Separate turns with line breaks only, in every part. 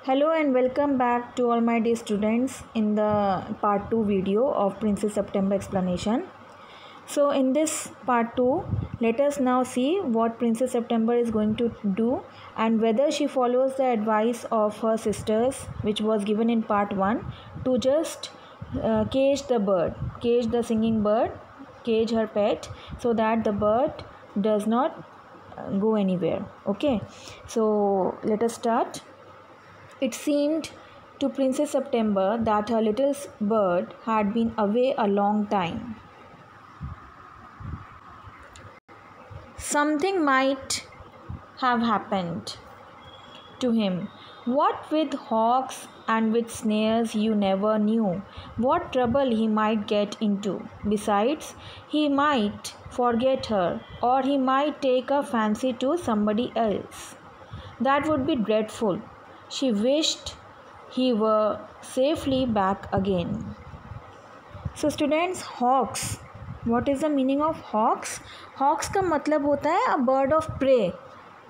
Hello and welcome back to all my dear students in the part 2 video of Princess September explanation. So in this part 2, let us now see what Princess September is going to do and whether she follows the advice of her sisters, which was given in part 1, to just cage the singing bird, cage her pet, so that the bird does not go anywhere. Okay, so let us start. It seemed to Princess September that her little bird had been away a long time. Something might have happened to him. What with hawks and with snares, you never knew what trouble he might get into. Besides, he might forget her, or he might take a fancy to somebody else. That would be dreadful. She wished he were safely back again. So students, hawks. What is the meaning of hawks? Hawks का मतलब होता है a bird of prey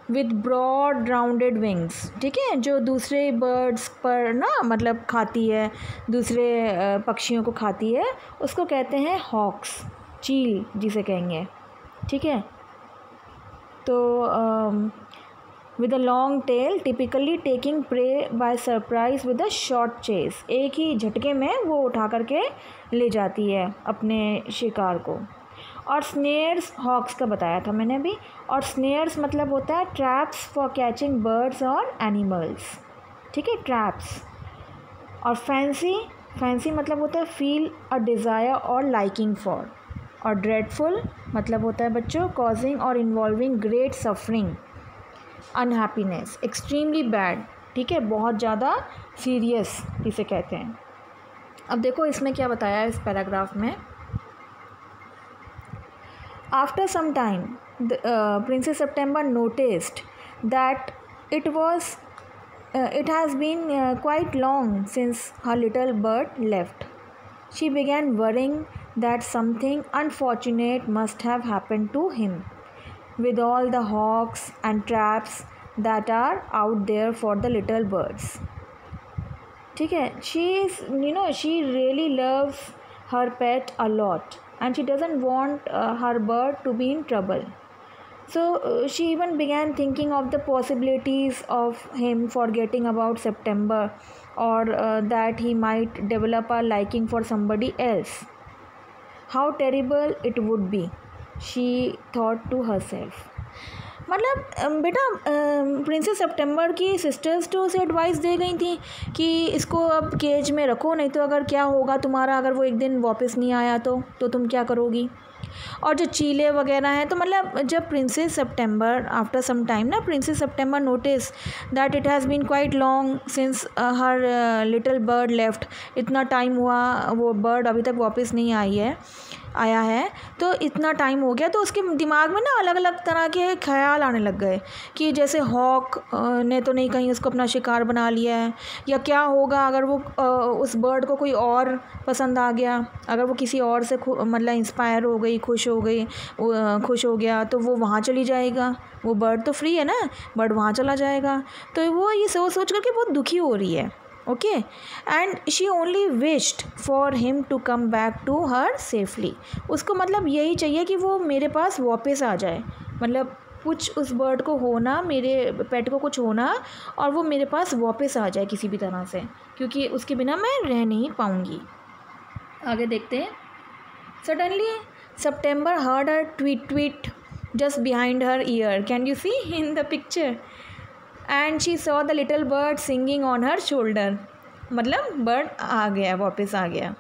with broad rounded wings. ठीक है, जो दूसरे birds पर ना मतलब खाती है, दूसरे पक्षियों को खाती है, उसको कहते हैं hawks, चील जिसे कहेंगे. ठीक है, तो with a long tail, typically taking prey by surprise with a short chase. एक ही झटके में वो उठा करके ले जाती है अपने शिकार को. और snares, hawks का बताया था मैंने अभी. और snares मतलब होता है traps for catching birds और animals. ठीक है, traps. और fancy मतलब होता है feel a desire or liking for. और dreadful मतलब होता है बच्चों causing और involving great suffering, unhappiness, extremely bad. ठीक है, बहुत ज़्यादा सीरियस इसे कहते हैं. अब देखो इसमें क्या बताया है इस पैराग्राफ में. After some time princess September noticed that it has been quite long since her little bird left. She began worrying that something unfortunate must have happened to him with all the hawks and traps that are out there for the little birds. ठीक है, she really loves her pet a lot and she doesn't want her bird to be in trouble. So she even began thinking of the possibilities of him forgetting about September, or that he might develop a liking for somebody else. How terrible it would be, she thought to herself. मतलब बेटा princess September की sisters तो उसे advice दे गई थी कि इसको अब केज में रखो, नहीं तो अगर क्या होगा तुम्हारा, अगर वो एक दिन वापस नहीं आया तो तुम क्या करोगी. और जो चीले वगैरह हैं, तो मतलब जब princess September after some time ना, princess September notice that it has been quite long since her little bird left. इतना टाइम हुआ, वो बर्ड अभी तक वापस नहीं आया है, तो इतना टाइम हो गया. तो उसके दिमाग में ना अलग अलग तरह के ख्याल आने लग गए कि जैसे हॉक ने तो नहीं कहीं उसको अपना शिकार बना लिया है, या क्या होगा अगर वो उस बर्ड को कोई और पसंद आ गया, अगर वो किसी और से मतलब इंस्पायर हो गई, खुश हो गया, तो वो वहाँ चली जाएगा. वो बर्ड तो फ्री है ना, बर्ड वहाँ चला जाएगा. तो वो ये सोच करके बहुत दुखी हो रही है. Okay, and she only wished for him to come back to her safely. उसको मतलब यही चाहिए कि वो मेरे पास वापस आ जाए, मतलब कुछ उस बर्ड को होना, मेरे पेट को कुछ होना, और वो मेरे पास वापस आ जाए किसी भी तरह से, क्योंकि उसके बिना मैं रह नहीं पाऊँगी. आगे देखते हैं. Suddenly September heard her tweet just behind her ear. Can you see in the picture? And she saw the little bird singing on her shoulder. मतलब बर्ड आ गया, वापस आ गया.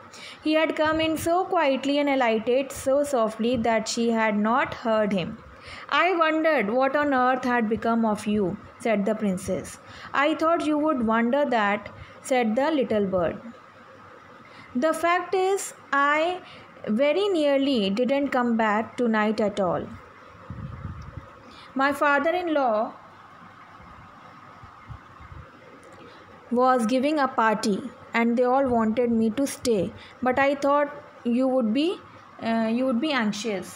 He had come in so quietly and alighted so softly that she had not heard him. I wondered what on earth had become of you, said the princess. I thought you would wonder that, said the little bird. The fact is, I very nearly didn't come back tonight at all. My father-in-law was giving a party and they all wanted me to stay, but I thought you would be anxious.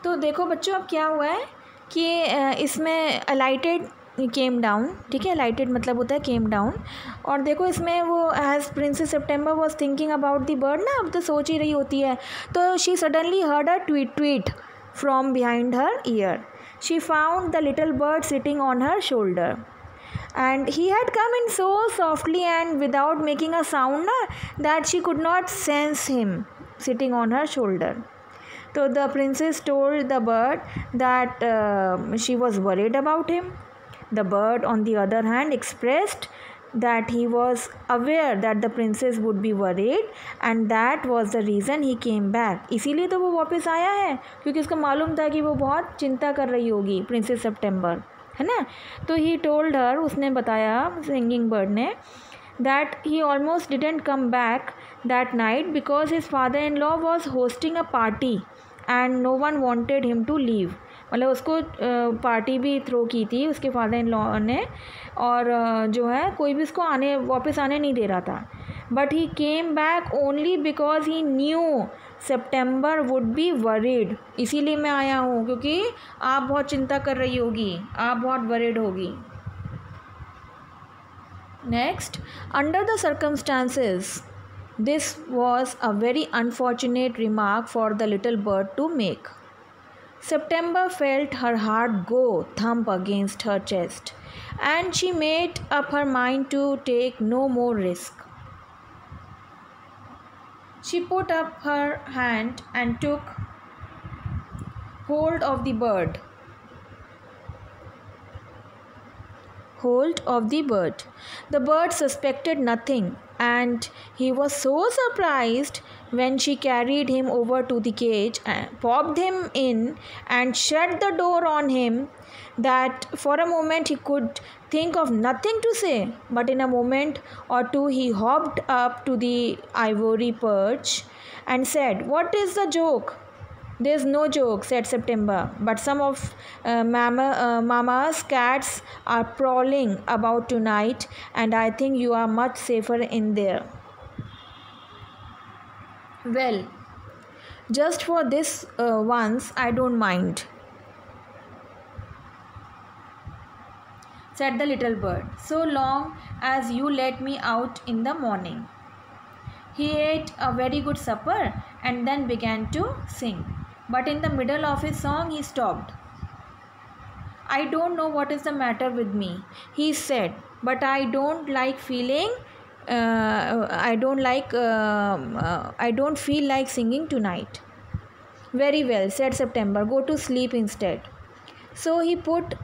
तो देखो बच्चों अब क्या हुआ है कि इसमें अलाइटेड came down, ठीक है, लाइटेड मतलब होता है केम डाउन। और देखो इसमें वो as princess September was thinking about the bird ना, अब तो सोच ही रही होती है, तो she suddenly heard a tweet tweet from behind her ear. She found the little bird sitting on her shoulder and he had come in so softly and without making a sound na, that she could not sense him sitting on her shoulder. So the princess told the bird that she was worried about him. The bird on the other hand expressed that he was aware that the princess would be worried and that was the reason he came back. इसीलिए तो वो वापस आया है क्योंकि उसको मालूम था कि वो बहुत चिंता कर रही होगी प्रिंसेस सेप्टेम्बर, है ना। तो ही टोल्ड हर, उसने बताया सिंगिंग बर्ड ने, that he almost didn't come back that night because his father in law was hosting a party and no one wanted him to leave. मतलब उसको party भी throw की थी उसके father in law ने, और जो है कोई भी उसको वापस आने नहीं दे रहा था। But he came back only because he new September would be worried. इसीलिए मैं आया हूँ क्योंकि आप बहुत चिंता कर रही होगी, आप बहुत वरीड होगी। Next, under the circumstances this was a very unfortunate remark for the little bird to make. September felt her heart go thump against her chest, and she made up her mind to take no more risk. She put up her hand and took hold of the bird. The bird suspected nothing, and he was so surprised when she carried him over to the cage and popped him in and shut the door on him that for a moment he could think of nothing to say. But in a moment or two he hopped up to the ivory perch and said, "What is the joke?" "There's no joke," said September, "but some of Mama's cats are prowling about tonight, and I think you are much safer in there." "Well, just for this once, I don't mind," said the little bird, "so long as you let me out in the morning." He ate a very good supper and then began to sing. But in the middle of his song he stopped. "I don't know what is the matter with me," he said, "but I don't feel like singing tonight." "Very well," said September, "go to sleep instead." So he put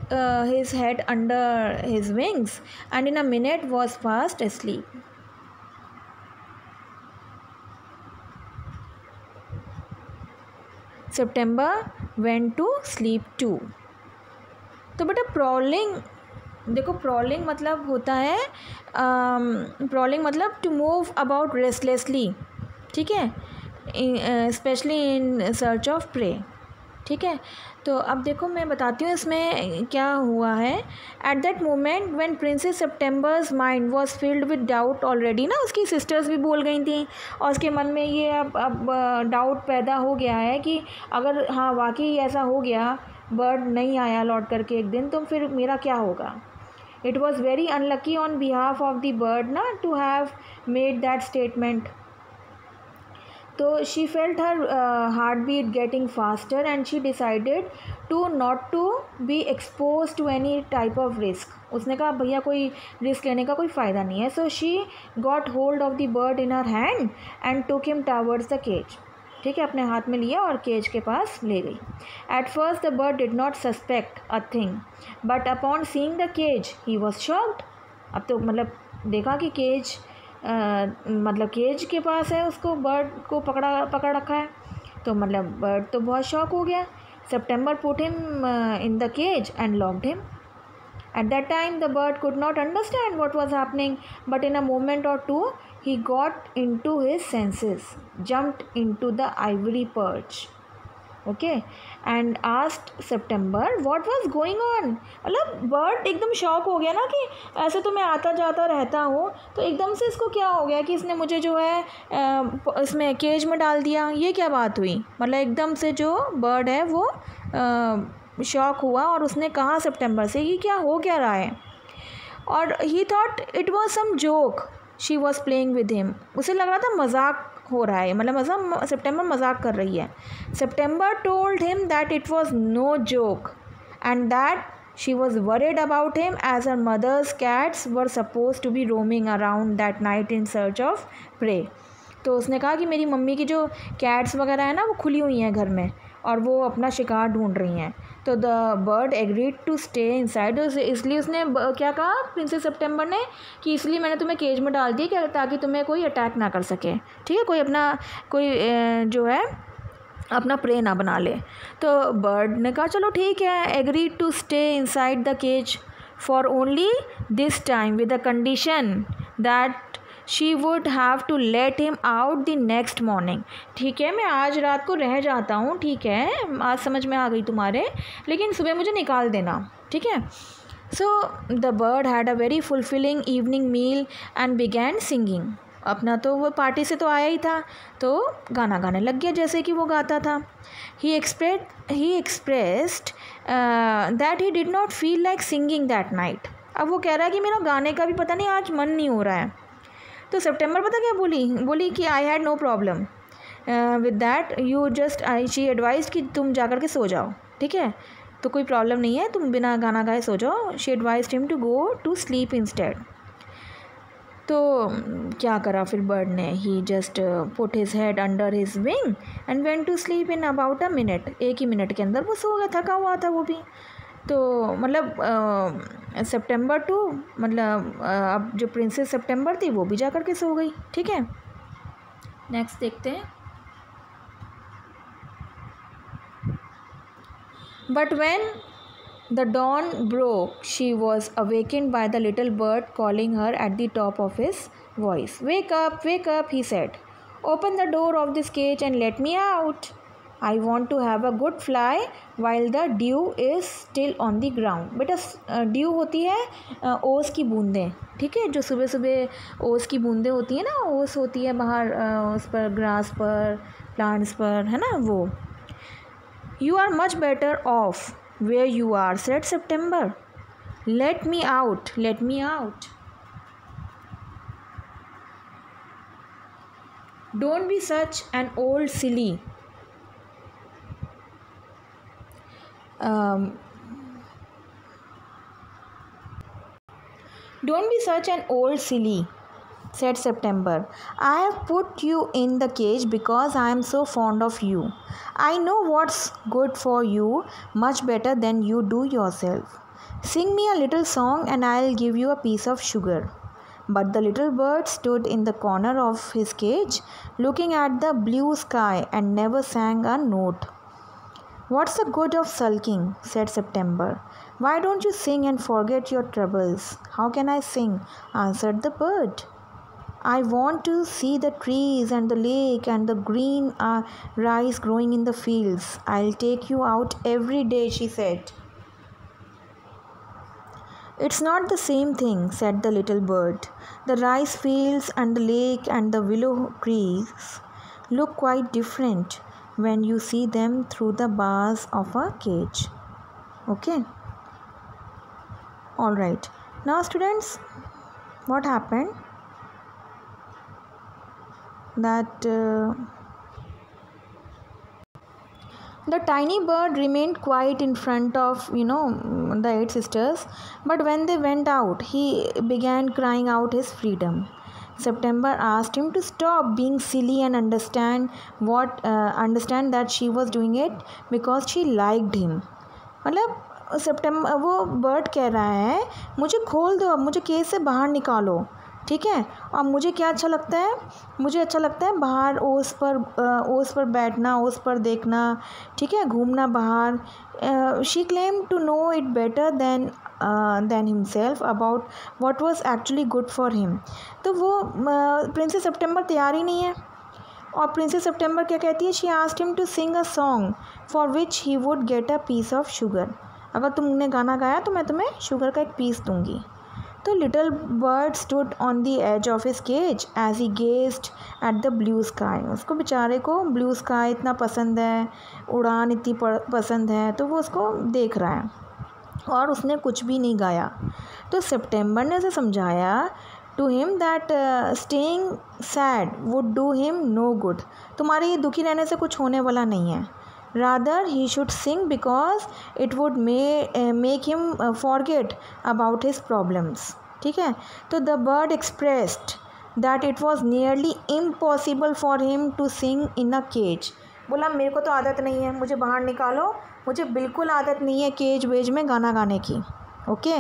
his head under his wings and in a minute was fast asleep. September went to sleep too. तो बेटा प्रॉलिंग, देखो प्रॉलिंग मतलब होता है, प्रॉलिंग मतलब to move about restlessly, ठीक है, specially in search of prey, ठीक है। तो अब देखो मैं बताती हूँ इसमें क्या हुआ है। At that moment when princess September's mind was filled with doubt already ना, उसकी सिस्टर्स भी बोल गई थी और उसके मन में ये अब डाउट पैदा हो गया है कि अगर हाँ वाकई ऐसा हो गया, बर्ड नहीं आया लौट करके एक दिन, तो फिर मेरा क्या होगा। It was very unlucky on behalf of the bird ना to have made that statement. तो she felt her heart beat getting faster and she decided to not to be expose to any type of risk. उसने कहा भैया कोई risk लेने का कोई फ़ायदा नहीं है। So she got hold of the bird in her hand and took him towards the cage, ठीक है, अपने हाथ में लिया और केज के पास ले गई। At first the bird did not suspect a thing but upon seeing the cage he was shocked. अब तो मतलब देखा कि केज मतलब केज के पास है, उसको बर्ड को पकड़ रखा है, तो मतलब बर्ड तो बहुत शॉक हो गया। September put him in the cage and locked him. At that time the bird could not understand what was happening, but in a moment or two he got into his senses, jumped into the ivory perch, okay, and asked September what was going on. मतलब bird एकदम shock हो गया ना कि ऐसे तो मैं आता जाता रहता हूँ, तो एकदम से इसको क्या हो गया कि इसने मुझे जो है इसमें केज में डाल दिया, ये क्या बात हुई। मतलब एकदम से जो बर्ड है वो शॉक हुआ और उसने कहा सितंबर से कि क्या हो क्या रहा है, और he thought it was some joke she was playing with him. उसे लग रहा था मजाक हो रहा है, मतलब सितंबर मजाक कर रही है। September told him that it was no joke and that she was worried about him as her mother's cats were suppose to be roaming around that night in search of prey. तो उसने कहा कि मेरी mummy की जो cats वगैरह है ना वो खुली हुई हैं घर में और वो अपना शिकार ढूंढ रही हैं। तो the bird agreed to stay inside, इसलिए उसने क्या कहा प्रिंसेस सितंबर ने कि इसलिए मैंने तुम्हें केज में डाल दी ताकि तुम्हें कोई अटैक ना कर सके, ठीक है, कोई जो है अपना प्रे ना बना ले। तो बर्ड ने कहा चलो ठीक है, agreed to stay inside the cage for only this time with the condition that she would have to let him out the next morning. ठीक है, मैं आज रात को रह जाता हूँ, ठीक है, आज समझ में आ गई तुम्हारे, लेकिन सुबह मुझे निकाल देना, ठीक है। So the bird had a very fulfilling evening meal and began singing. अपना तो वो पार्टी से तो आया ही था तो गाना गाने लग गया जैसे कि वो गाता था। He expressed that he did not feel like singing that night. अब वो कह रहा है कि मेरा गाने का भी पता नहीं आज मन नहीं हो रहा है। तो सितंबर पता क्या बोली कि I had no problem with that, you just she advise कि तुम जा कर के सो जाओ, ठीक है, तो कोई प्रॉब्लम नहीं है, तुम बिना गाना गाए सो जाओ। She advise him to go to sleep instead. तो क्या करा फिर बर्ड ने, he just put his head under his wing and went to sleep in about a minute. एक ही मिनट के अंदर वो सो गया, थका हुआ था वो भी। तो मतलब सितंबर टू मतलब अब जो प्रिंसेस सितंबर थी वो भी जा कर के सो गई, ठीक है। नेक्स्ट देखते हैं। But when the dawn broke she was awakened by the little bird calling her at the top of his voice. wake up, he said. open the door of this cage and let me out. I want to have a good fly while the dew is still on the ground. बेटा due होती है ओस की बूंदें, ठीक है, जो सुबह सुबह ओस की बूंदें होती है ना, ओस होती है बाहर उस पर ग्रास पर प्लांट्स पर, है ना वो। You are much better off where you are, said September. Let me out, let me out. Don't be such an old silly. Don't be such an old silly, said September. I have put you in the cage because I am so fond of you. I know what's good for you much better than you do yourself. Sing me a little song and I'll give you a piece of sugar. But the little bird stood in the corner of his cage, looking at the blue sky and never sang a note. What's the good of sulking, said September. Why don't you sing and forget your troubles? How can I sing, answered the bird. I want to see the trees and the lake and the green rice growing in the fields. I'll take you out every day, she said. It's not the same thing, said the little bird. The rice fields and the lake and the willow trees look quite different when you see them through the bars of a cage. Okay? All right. Now students, what happened? That the tiny bird remained quiet in front of the 8 sisters, but when they went out he began crying out his freedom. September asked him to stop being silly and understand that she was doing it because she liked him. मतलब सितंबर वो bird कह रहा है मुझे खोल दो, अब मुझे केज से बाहर निकालो, ठीक है। और मुझे क्या अच्छा लगता है, मुझे अच्छा लगता है बाहर ओस पर बैठना, ओस पर देखना, ठीक है, घूमना बाहर। She claim to know it better than himself about what was actually good for him. तो वो प्रिंसेस सितंबर तैयार ही नहीं है। और प्रिंसेस सितंबर क्या कहती है, she asked him to sing a song for which he would get a piece of sugar. अगर तुमने गाना गाया तो मैं तुम्हें शुगर का एक पीस दूंगी। तो little bird stood on the edge of his cage as he gazed at the blue sky. उसको बेचारे को ब्लू स्काई इतना पसंद है, उड़ान इतनी पसंद है, तो वो उसको देख रहा है और उसने कुछ भी नहीं गाया। तो सितंबर ने उसे समझाया to him that staying sad would do him no good. तुम्हारे ये दुखी रहने से कुछ होने वाला नहीं है। Rather he should sing because it would make him forget about his problems. ठीक है, तो the bird expressed that it was nearly impossible for him to sing in a cage. बोला मेरे को तो आदत नहीं है, मुझे बाहर निकालो, मुझे बिल्कुल आदत नहीं है केज वेज में गाना गाने की। Okay,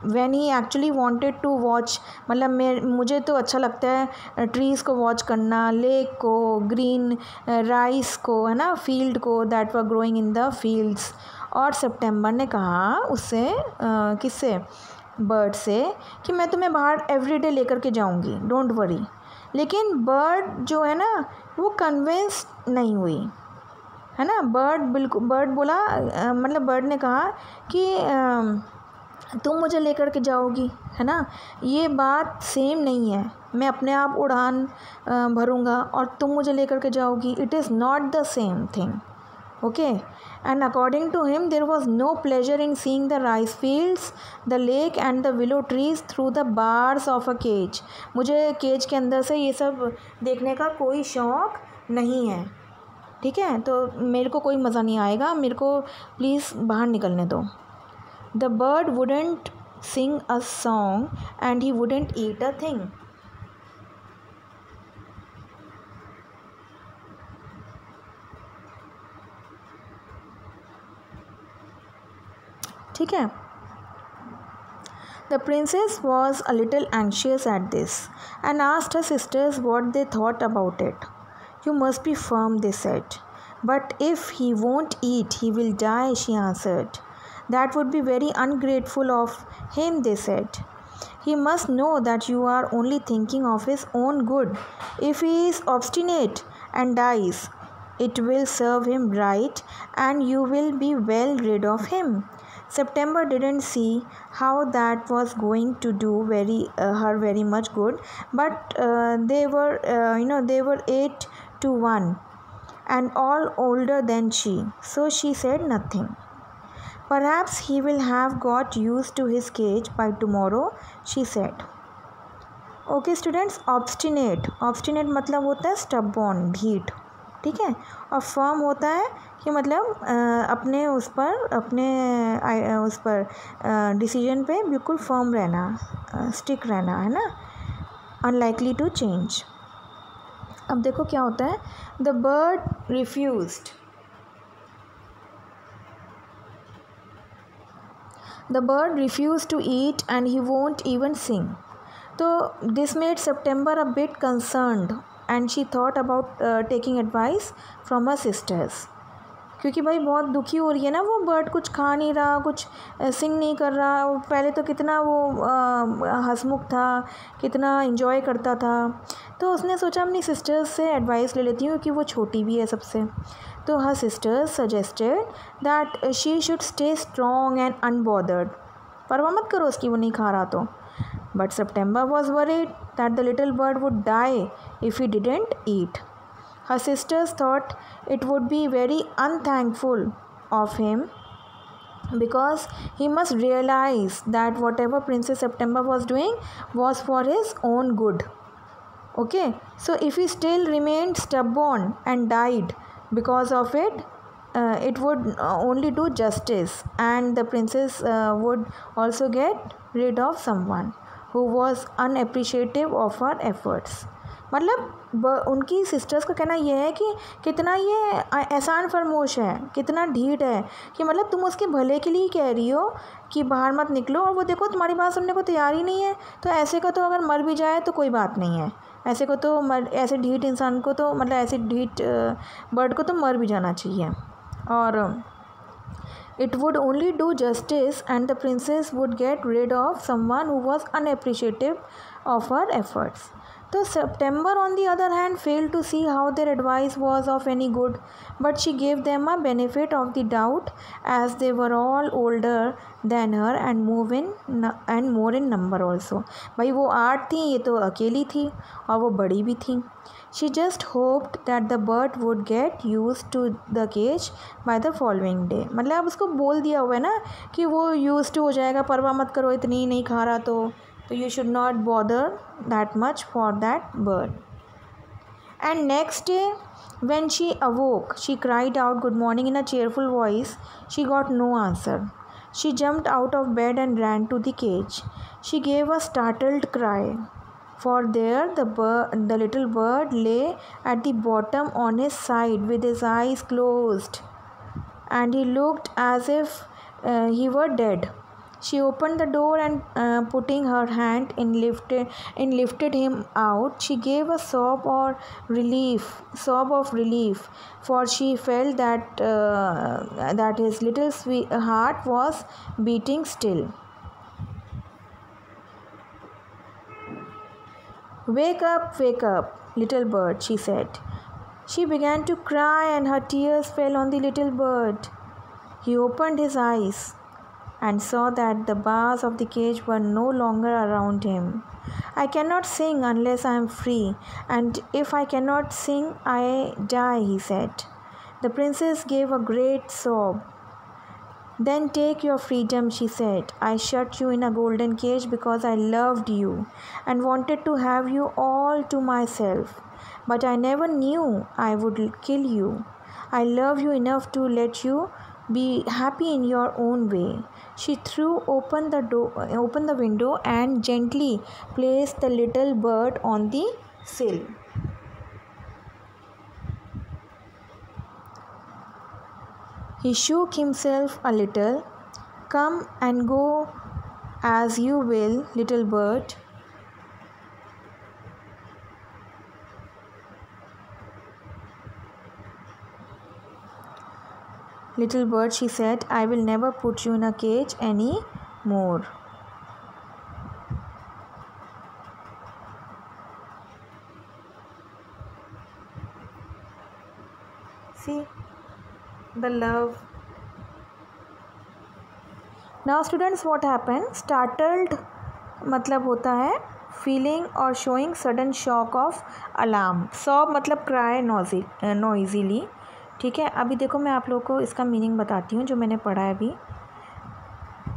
when he actually wanted to watch, मतलब मुझे तो अच्छा लगता है ट्रीज़ को वॉच करना, लेक को, ग्रीन राइस को, है ना, फील्ड को that were growing in the fields. और सितंबर ने कहा उससे किससे, बर्ड से, कि मैं तुम्हें बाहर एवरीडे लेकर के जाऊंगी, डोंट वरी। लेकिन बर्ड जो है ना वो कन्विंस नहीं हुई, है ना। बर्ड बोला मतलब बर्ड ने कहा कि तुम मुझे लेकर के जाओगी, है ना, ये बात सेम नहीं है। मैं अपने आप उड़ान भरूँगा और तुम मुझे लेकर के जाओगी, it is not the same thing. Okay, and according to him there was no pleasure in seeing the rice fields, the lake and the willow trees through the bars of a cage. मुझे cage के अंदर से ये सब देखने का कोई शौक़ नहीं है। ठीक है, तो मेरे को कोई मज़ा नहीं आएगा, मेरे को प्लीज़ बाहर निकलने दो। The bird wouldn't sing a song and he wouldn't eat a thing. ठीक है, The princess was a little anxious at this and asked her sisters what they thought about it. You must be firm, they said. But if he won't eat, he will die, she answered. That would be very ungrateful of him, they said. He must know that you are only thinking of his own good. If he is obstinate and dies, it will serve him right and you will be well rid of him. September didn't see how that was going to do her very much good, but they were 8 to 1 and all older than she, so she said nothing. Perhaps he will have got used to his cage by tomorrow, she said. Okay students, obstinate मतलब होता है stubborn, ढीठ। ठीक है, और firm होता है कि मतलब अपने उस पर डिसीजन पे बिल्कुल firm रहना, स्टिक रहना, है ना, unlikely to change। अब देखो क्या होता है, the bird refused. The bird refused to eat and he won't even sing. So this made September a bit concerned and she thought about taking advice from her sisters. क्योंकि भाई बहुत दुखी हो रही है ना, वो बर्ड कुछ खा नहीं रहा, कुछ सिंग नहीं कर रहा। पहले तो कितना वो हंसमुख था, कितना एंजॉय करता था। तो उसने सोचा अपनी सिस्टर्स से एडवाइस ले लेती हूँ, क्योंकि वो छोटी भी है सबसे। तो her sisters suggested that she should stay strong and unbothered. परवाह मत करो उसकी, वो नहीं खा रहा तो। But September was worried that the little bird would die if he didn't eat. Her sisters thought it would be very unthankful of him because he must realize that whatever Princess September was doing was for his own good. Okay, so if he still remained stubborn and died because of it, it would only do justice and the princess would also get rid of someone who was unappreciative of her efforts. मतलब उनकी sisters का कहना यह है कि कितना ये एहसान फरमोश है, कितना ढीठ है, कि मतलब तुम उसके भले के लिए कह रही हो कि बाहर मत निकलो, और वो देखो तुम्हारी बात सुनने को तैयार ही नहीं है। तो ऐसे को तो अगर मर भी जाए तो कोई बात नहीं है, ऐसे को तो ऐसे ढीठ इंसान को तो मतलब ऐसे ढीठ बर्ड को तो मर भी जाना चाहिए। और it would only do justice and the princess would get rid of someone who was unappreciative of her efforts. तो September on the other hand failed to see how their advice was of any good, but she gave them a benefit of the doubt as they were all older than her and more in number also. भाई वो 8 थी, ये तो अकेली थी और वो बड़ी भी थी. She just hoped that the bird would get used to the cage by the following day. मतलब अब उसको बोल दिया हुआ है ना कि वो used to हो जाएगा, परवाह मत करो, इतनी नहीं खा रहा तो you should not bother that much for that bird. And next day when she awoke, she cried out good morning in a cheerful voice. She got no answer. She jumped out of bed and ran to the cage. She gave a startled cry, for there the little bird lay at the bottom on his side with his eyes closed, and he looked as if he were dead. She opened the door and putting her hand in lifted him out. She gave a sob of relief, for she felt that his little sweet heart was beating still. Wake up, little bird, she said. She began to cry and her tears fell on the little bird. He opened his eyes and saw that the bars of the cage were no longer around him. I cannot sing unless I am free, and if I cannot sing, I die, he said. The princess gave a great sob. Then take your freedom, she said. I shut you in a golden cage because I loved you and wanted to have you all to myself. But I never knew I would kill you. I love you enough to let you be happy in your own way. She threw open the window and gently placed the little bird on the sill. He shook himself a little. Come and go as you will, little bird. Little bird, she said, I will never put you in a cage any more. See the love. Now students, what happened? Startled मतलब होता है feeling or showing sudden shock of alarm. Sob मतलब cry noisily. ठीक है, अभी देखो मैं आप लोगों को इसका मीनिंग बताती हूँ जो मैंने पढ़ा है अभी.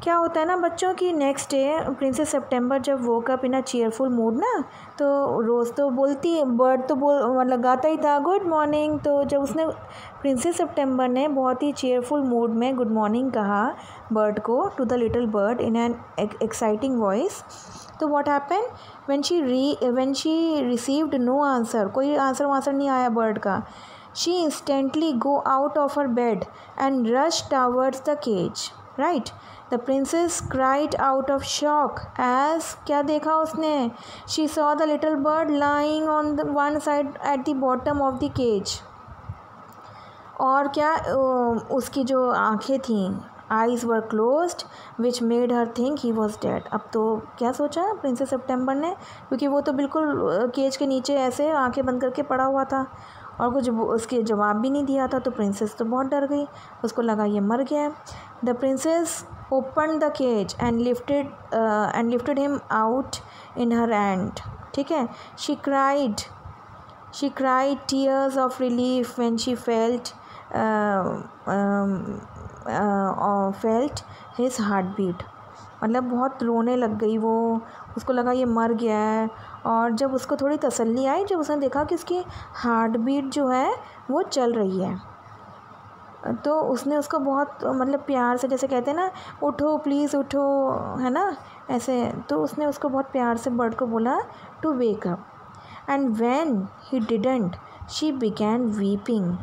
क्या होता है ना बच्चों की नेक्स्ट डे प्रिंसेस सितंबर जब woke up in a cheerful mood ना, तो रोज़ तो बोलती है, बर्ड तो मतलब गाता ही था गुड मॉर्निंग. तो जब उसने प्रिंसेस सितंबर ने बहुत ही चीयरफुल मूड में गुड मॉर्निंग कहा बर्ड को, to the little bird in an exciting voice, तो what happen when she received no answer, कोई आंसर नहीं आया बर्ड का. She instantly go out of her bed and rush towards the cage. Right? The princess cried out of shock as क्या देखा उसने? She saw the little bird lying on the one side at the bottom of the cage. और क्या उसकी जो आँखें थीं, eyes were closed, which made her think he was dead. अब तो क्या सोचा प्रिंसेस सितंबर ने, क्योंकि वो तो बिल्कुल केज के नीचे ऐसे आँखें बंद करके पड़ा हुआ था और कुछ उसके जवाब भी नहीं दिया था. तो प्रिंसेस तो बहुत डर गई, उसको लगा ये मर गया. The princess open the cage and lifted him out in her hand. ठीक है. She cried tears of relief when she felt his heart beat. मतलब बहुत रोने लग गई वो, उसको लगा ये मर गया है. और जब उसको थोड़ी तसल्ली आई, जब उसने देखा कि उसकी हार्ट बीट जो है वो चल रही है, तो उसने उसको बहुत मतलब प्यार से, जैसे कहते हैं ना उठो प्लीज़ उठो, है ना ऐसे, तो उसने उसको बहुत प्यार से बर्ड को बोला to wake up. And when he didn't she began weeping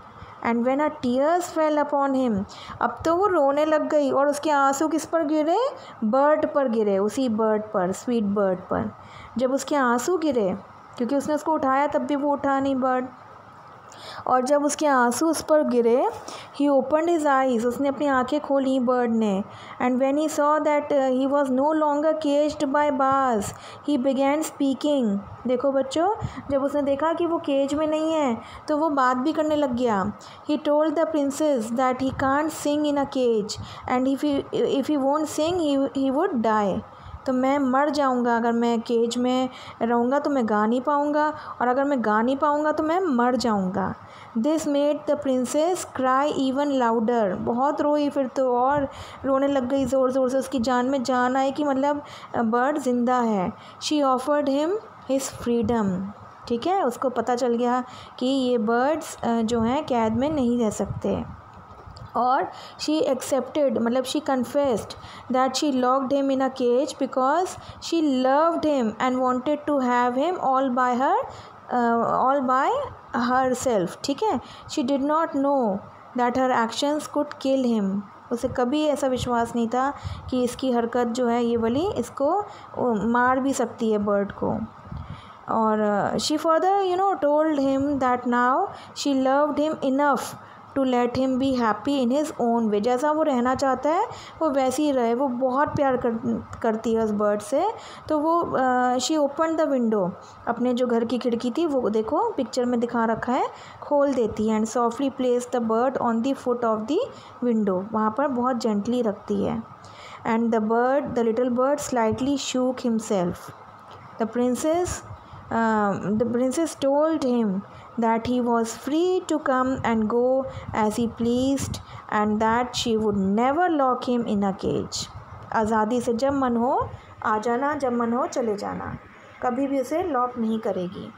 and when her tears fell upon him. अब तो वो रोने लग गई और उसके आंसू किस पर गिरे? बर्ड पर गिरे, उसी बर्ड पर, स्वीट बर्ड पर. जब उसके आंसू गिरे, क्योंकि उसने उसको उठाया तब भी वो उठा नहीं बर्ड, और जब उसके आंसू उस पर गिरे, ही ओपनड हिज आईज, उसने अपनी आंखें खोली बर्ड ने, and when he saw that he was no longer caged by bars, he began speaking. देखो बच्चों, जब उसने देखा कि वो केज में नहीं है तो वो बात भी करने लग गया। He told the princess that he can't sing in a cage and if he won't sing he would die. तो मैं मर जाऊंगा, अगर मैं केज में रहूँगा तो मैं गा नहीं पाऊँगा, और अगर मैं गा नहीं पाऊँगा तो मैं मर जाऊँगा। This made the princess cry even louder, बहुत रोई, फिर तो और रोने लग गई ज़ोर ज़ोर से, उसकी जान में जान आई कि मतलब बर्ड ज़िंदा है। She offered him his freedom, ठीक है, उसको पता चल गया कि ये बर्ड्स जो हैं कैद में नहीं रह सकते। और शी एक्सेप्टेड, मतलब she confessed that she locked him in a cage because she loved him and wanted to have him all by herself, ठीक है। She did not know that her actions could kill him, उसे कभी ऐसा विश्वास नहीं था कि इसकी हरकत जो है ये वाली इसको मार भी सकती है बर्ड को। और she further told him that now she loved him enough to let him be happy in his own way, जैसा वो रहना चाहता है वो वैसे ही रहे, वो बहुत प्यार करती है उस बर्ड से। तो वो शी ओपन द विंडो, अपने जो घर की खिड़की थी वो देखो पिक्चर में दिखा रखा है, खोल देती है, and softly place the bird on the foot of the window, वहाँ पर बहुत जेंटली रखती है। And the little bird slightly shook himself. The princess told him that he was free to come and go as he pleased and that she would never lock him in a cage. आज़ादी से जब मन हो आ जाना, जब मन हो चले जाना, कभी भी उसे लॉक नहीं करेगी।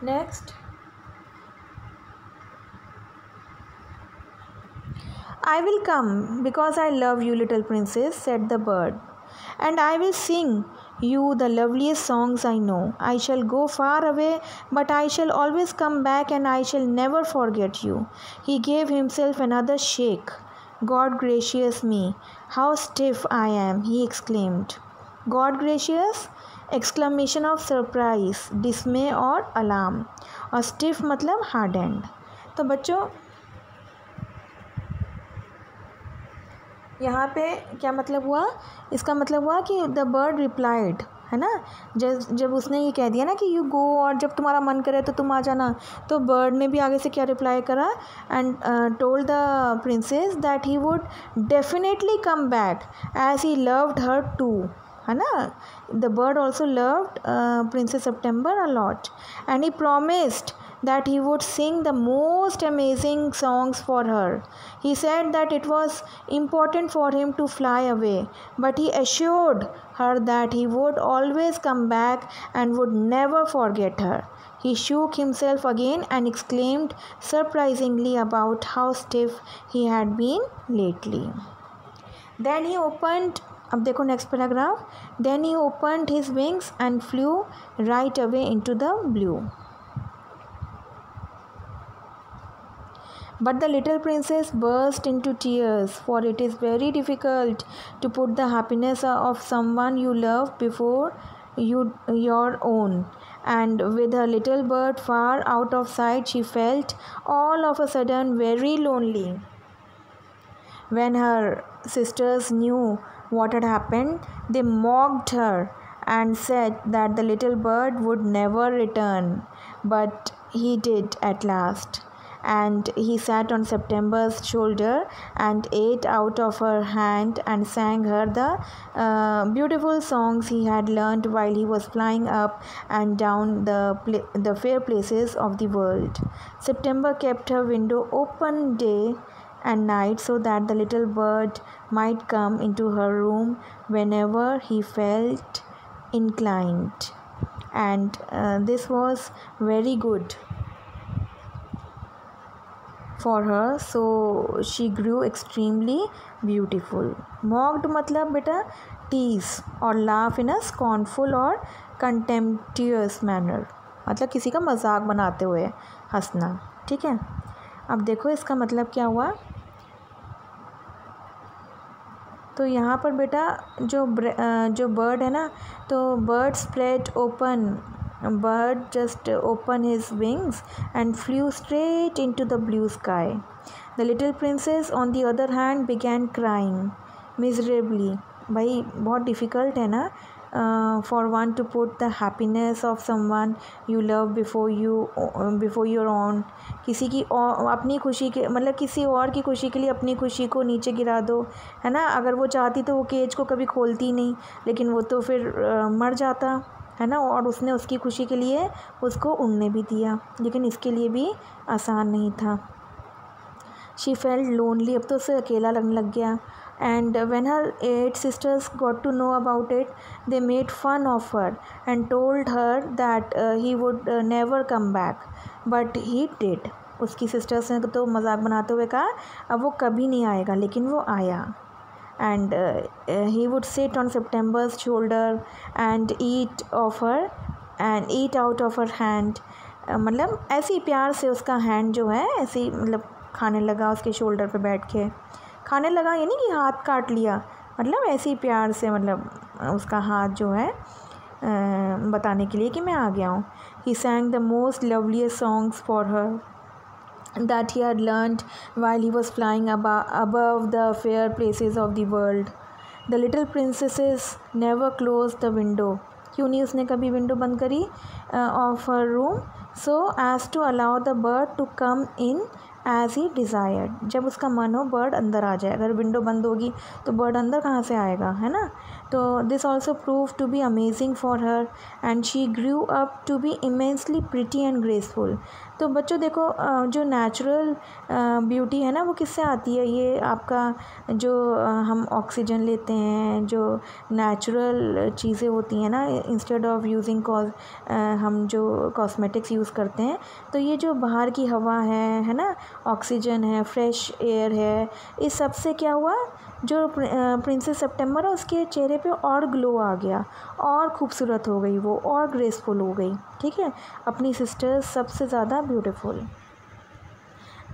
Next, I will come because I love you, little princess, said the bird, and I will sing you the loveliest songs I know. I shall go far away, but I shall always come back and I shall never forget you. He gave himself another shake. God gracious me, how stiff I am, he exclaimed. God gracious, exclamation of surprise, dismay और alarm, और stiff मतलब hardened। तो बच्चों यहाँ पे क्या मतलब हुआ, इसका मतलब हुआ कि द बर्ड रिप्लाइड, है ना, जब उसने ये कह दिया ना कि यू गो, और जब तुम्हारा मन करे तो तुम आ जाना, तो बर्ड ने भी आगे से क्या रिप्लाई करा, and told the princess that he would definitely come back as he loved her too, है ना। The bird also loved princess September a lot and he promised that he would sing the most amazing songs for her. He said that it was important for him to fly away, but he assured her that he would always come back and would never forget her. He shook himself again and exclaimed surprisingly about how stiff he had been lately. Then he opened, अब देखो next paragraph, then he opened his wings and flew right away into the blue. But the little princess burst into tears, for it is very difficult to put the happiness of someone you love before your own. And with her little bird far out of sight, she felt all of a sudden very lonely. When her sisters knew what had happened, they mocked her and said that the little bird would never return. But he did at last. And he sat on September's shoulder and ate out of her hand and sang her the beautiful songs he had learned while he was flying up and down the fair places of the world. September kept her window open day and night so that the little bird might come into her room whenever he felt inclined. And this was very good for her, so she grew extremely beautiful. Mocked मतलब बेटा tease और laugh in a scornful और contemptuous manner, मतलब किसी का मजाक बनाते हुए हंसना, ठीक है। अब देखो इसका मतलब क्या हुआ, तो यहाँ पर बेटा जो बर्ड है ना, तो bird just opened his wings and flew straight into the blue sky. The little princess on the other hand began crying miserably. भाई बहुत डिफ़िकल्ट है ना for one two put the happiness of someone you love before your own. किसी की अपनी खुशी के मतलब किसी और की खुशी के लिए अपनी खुशी को नीचे गिरा दो, है ना। अगर वो चाहती तो वो केज को कभी खोलती नहीं, लेकिन वो तो फिर मर जाता, है ना। और उसने उसकी खुशी के लिए उसको उड़ने भी दिया, लेकिन इसके लिए भी आसान नहीं था। शी फेल्ट लोनली, अब तो उसे अकेला लगने लग गया। And when her 8 sisters got to know about it, they made fun of her and told her that he would never come back. But he did. उसकी सिस्टर्स ने तो मजाक बनाते हुए कहा अब वो कभी नहीं आएगा, लेकिन वो आया। And he would sit on September's shoulder and eat out of her hand. मतलब ऐसे ही प्यार से उसका हैंड जो है ऐसे ही मतलब खाने लगा उसके शोल्डर पे बैठ के। खाने लगा ये नहीं कि हाथ काट लिया, मतलब ऐसे ही प्यार से मतलब उसका हाथ जो है बताने के लिए कि मैं आ गया हूँ। ही sang the most loveliest songs for her that he had learned while he was flying above the fair places of the world. The little princesses never closed the window. क्यों नहीं उसने कभी विंडो बंद करी of her room, so as to allow the bird to come in as he desired. जब उसका मन हो बर्ड अंदर आ जाए, अगर विंडो बंद होगी तो बर्ड अंदर कहाँ से आएगा, है ना। तो this also prove to be amazing for her and she grew up to be immensely pretty and graceful. तो बच्चों देखो जो नेचुरल ब्यूटी है ना वो किससे आती है, ये आपका जो हम ऑक्सीजन लेते हैं, जो नेचुरल चीज़ें होती हैं ना, इंस्टेड ऑफ यूजिंग हम जो कॉस्मेटिक्स यूज़ करते हैं, तो ये जो बाहर की हवा है ना, ऑक्सीजन है, फ्रेश एयर है, इस सब से क्या हुआ, जो प्रिंसेस सितंबर है उसके चेहरे पे और ग्लो आ गया, और खूबसूरत हो गई वो, और ग्रेसफुल हो गई, ठीक है, अपनी सिस्टर्स सबसे ज़्यादा beautiful.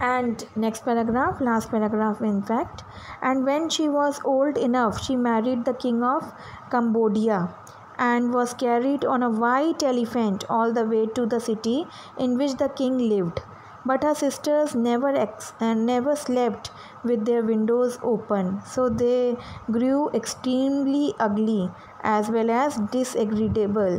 And next paragraph, last paragraph in fact. And when she was old enough, she married the king of Cambodia and was carried on a white elephant all the way to the city in which the king lived. But her sisters never slept with their windows open, so they grew extremely ugly as well as disagreeable.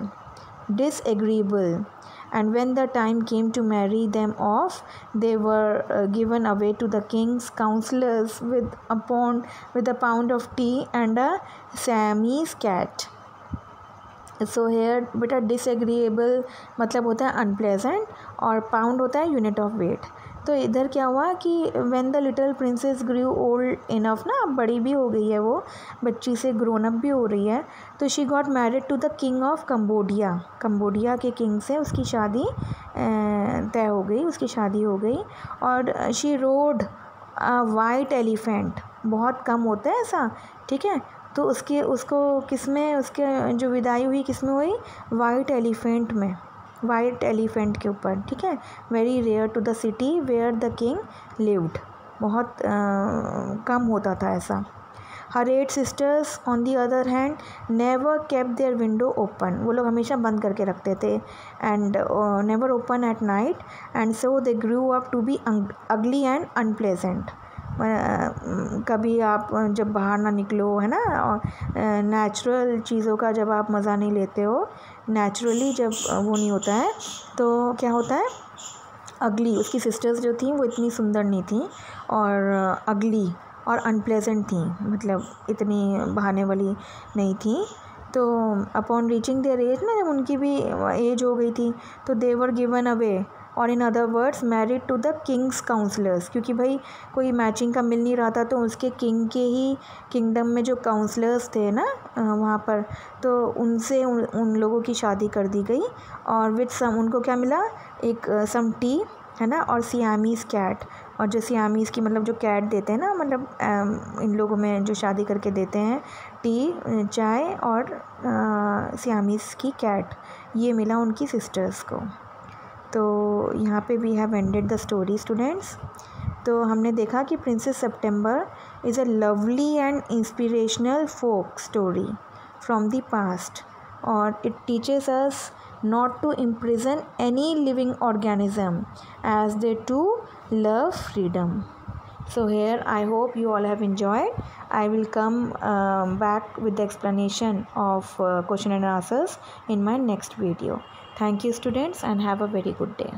And when the time came to marry them off, they were given away to the king's counselors with a pound of tea and a Siamese cat. So here बेटा disagreeable मतलब होता है unpleasant, और pound होता है unit of weight. तो इधर क्या हुआ कि when the little princess grew old enough ना, अब बड़ी भी हो गई है वो, बच्ची से ग्रोन अप भी हो रही है, तो she got married to the king of Cambodia के किंग से उसकी शादी तय हो गई, उसकी शादी हो गई। और शी रोड वाइट एलिफेंट, बहुत कम होता है ऐसा, ठीक है, तो उसको किसमें, उसके जो विदाई हुई किसमें हुई, वाइट एलिफेंट के ऊपर, ठीक है। Very rare to the city where the king lived, बहुत कम होता था ऐसा। Her 8 sisters on the other hand never kept their window open, वो लोग हमेशा बंद करके रखते थे, and never open at night, and so they grew up to be ugly and unpleasant. कभी आप जब बाहर ना निकलो, है ना, नेचुरल चीज़ों का जब आप मज़ा नहीं लेते हो, नेचुरली जब वो नहीं होता है तो क्या होता है, अगली। उसकी सिस्टर्स जो थी वो इतनी सुंदर नहीं थी, और अगली और अनप्लेजेंट थी, मतलब इतनी बहाने वाली नहीं थी। तो अपॉन रीचिंग देयर एज ना, जब उनकी भी एज हो गई थी, तो दे वर गिवन अवे, और in other words married to the king's counsellors, क्योंकि भाई कोई मैचिंग का मिल नहीं रहा था, तो उसके किंग के ही किंगडम में जो काउंसलर्स थे ना वहाँ पर, तो उनसे उन लोगों की शादी कर दी गई, और विद सम उनको क्या मिला, एक सम टी, है ना, और सियामीज़ कैट, और जो सियामीज़ की मतलब जो कैट देते हैं ना, मतलब इन लोगों में जो शादी करके देते हैं, टी, चाय और सियामीज़ की कैट, ये मिला उनकी सिस्टर्स को। तो यहाँ पे we have ended the story students. तो हमने देखा कि princess September is a lovely and inspirational folk story from the past, और it teaches us not to imprison any living organism as they too love freedom. So here I hope you all have enjoyed. I will come back with the explanation of question and answers in my next video. Thank you students, and have a very good day.